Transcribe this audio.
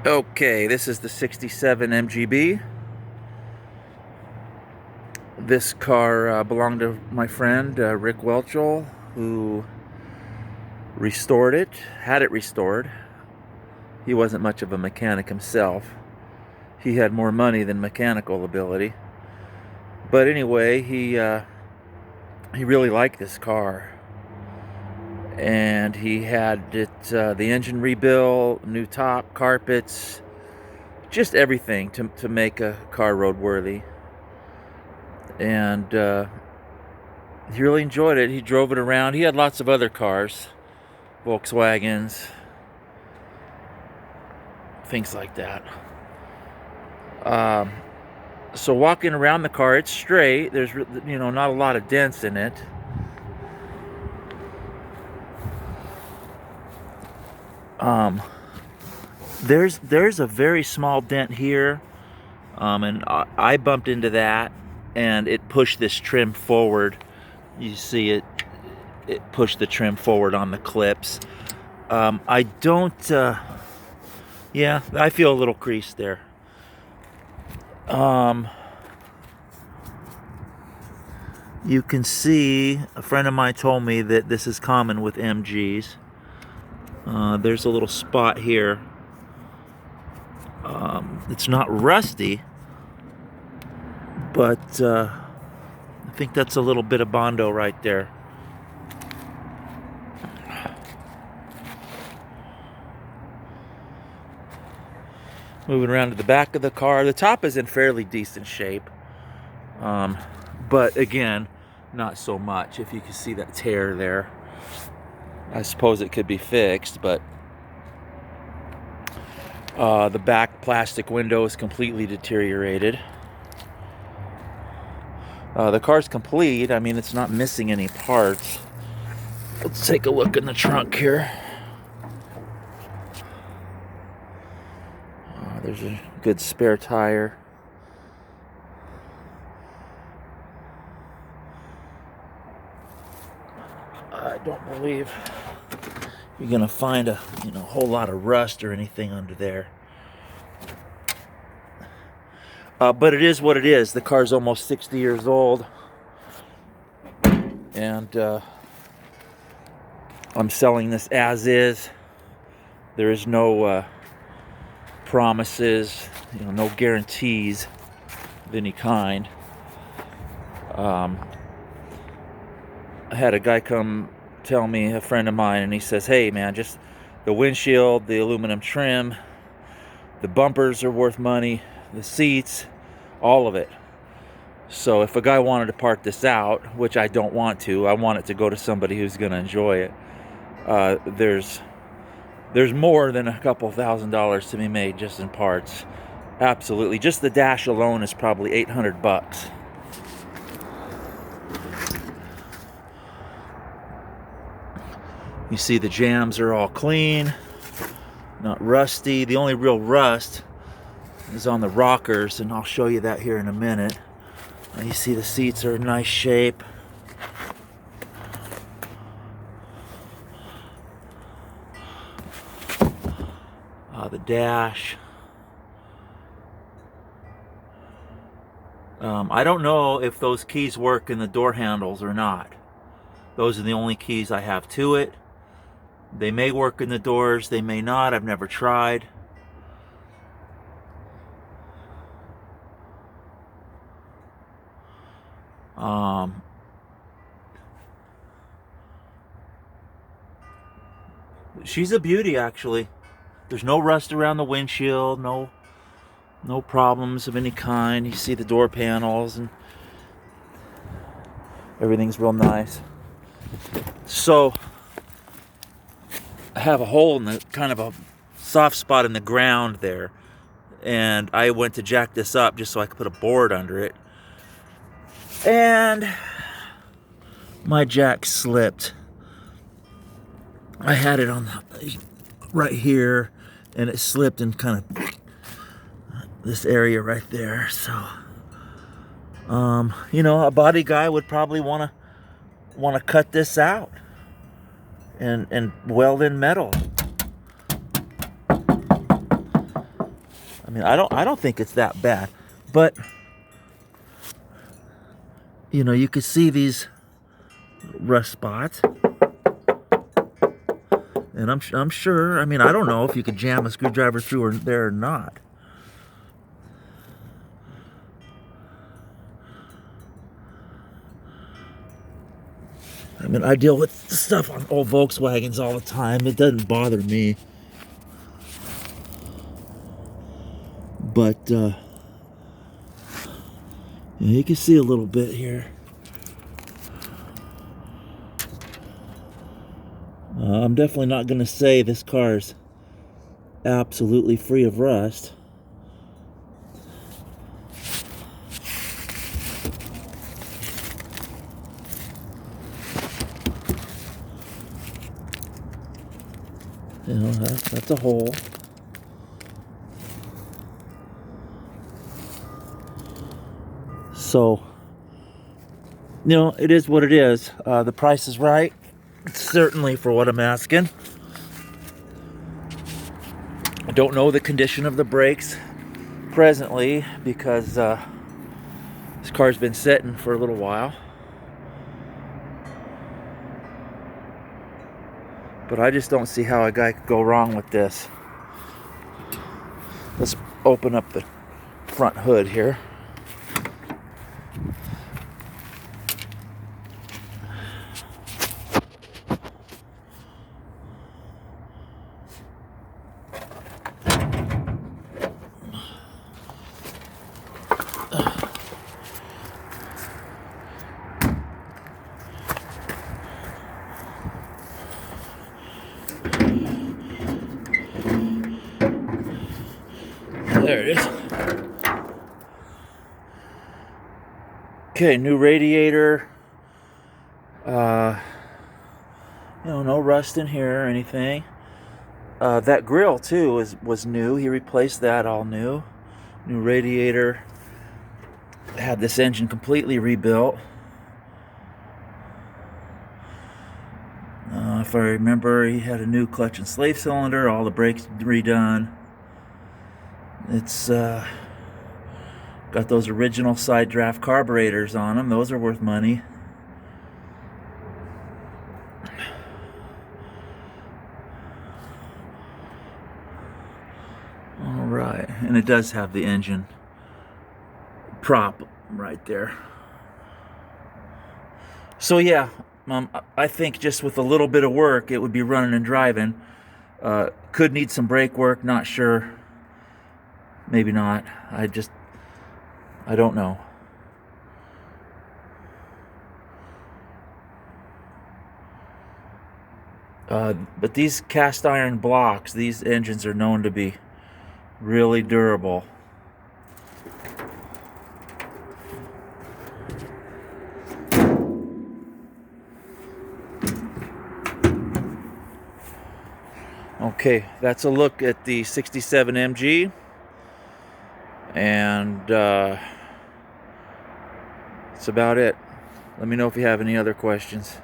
Okay, this is the 67 MGB. This car belonged to my friend Rick Welchel, who restored it, had it restored. He wasn't much of a mechanic himself. He had more money than mechanical ability. But anyway, he really liked this car. And he had it, the engine rebuilt, new top, carpets, just everything to make a car roadworthy. And he really enjoyed it. He drove it around. He had lots of other cars, Volkswagens, things like that. So walking around the car, it's straight. There's not a lot of dents in it. There's a very small dent here, and I bumped into that, and it pushed this trim forward. You see it pushed the trim forward on the clips. I don't. Yeah, I feel a little crease there. You can see, a friend of mine told me that this is common with MGs. There's a little spot here. It's not rusty, but I think that's a little bit of Bondo right there. Moving around to the back of the car. The top is in fairly decent shape. But again, not so much. If you can see that tear there. I suppose it could be fixed, but the back plastic window is completely deteriorated. The car's complete. I mean, it's not missing any parts. Let's take a look in the trunk here. There's a good spare tire. I don't believe you're gonna find a whole lot of rust or anything under there. But it is what it is. The car's almost 60 years old, and I'm selling this as is. There is no promises, no guarantees of any kind. I had a guy come tell me, a friend of mine, and he says, "Hey man, just the windshield, the aluminum trim, the bumpers are worth money, the seats, all of it." So if a guy wanted to part this out, which I don't want to, I want it to go to somebody who's going to enjoy it. There's more than a couple $1,000s to be made just in parts. Absolutely. Just the dash alone is probably $800. You see the jams are all clean, not rusty. The only real rust is on the rockers, and I'll show you that here in a minute. You see the seats are in nice shape. The dash. I don't know if those keys work in the door handles or not. Those are the only keys I have to it. They may work in the doors, they may not. I've never tried. She's a beauty, actually. There's no rust around the windshield, no problems of any kind. You see the door panels and everything's real nice. So I have a hole in the kind of a soft spot in the ground there, and I went to jack this up just so I could put a board under it, and my jack slipped. I had it on right here, and it slipped in kind of this area right there. So a body guy would probably want to cut this out and weld in metal. I mean, I don't think it's that bad, but you know, you could see these rust spots, and I'm sure. I mean, I don't know if you could jam a screwdriver through there or not. I mean, I deal with stuff on old Volkswagens all the time. It doesn't bother me. But, yeah, you can see a little bit here. I'm definitely not going to say this car's absolutely free of rust. You know, that's a hole. So, you know, it is what it is. The price is right, certainly for what I'm asking. I don't know the condition of the brakes presently because this car's been sitting for a little while. But I just don't see how a guy could go wrong with this. Let's open up the front hood here. There it is. Okay, new radiator. You know, no rust in here or anything. That grill too was new. He replaced that, all new. New radiator. Had this engine completely rebuilt. If I remember, he had a new clutch and slave cylinder, all the brakes redone. It's got those original side draft carburetors on them. Those are worth money. All right, and it does have the engine prop right there. So yeah, I think just with a little bit of work, it would be running and driving. Could need some brake work, not sure. Maybe not. I don't know. But these cast iron blocks, these engines are known to be really durable. Okay, that's a look at the 67 MG. And that's about it. Let me know if you have any other questions.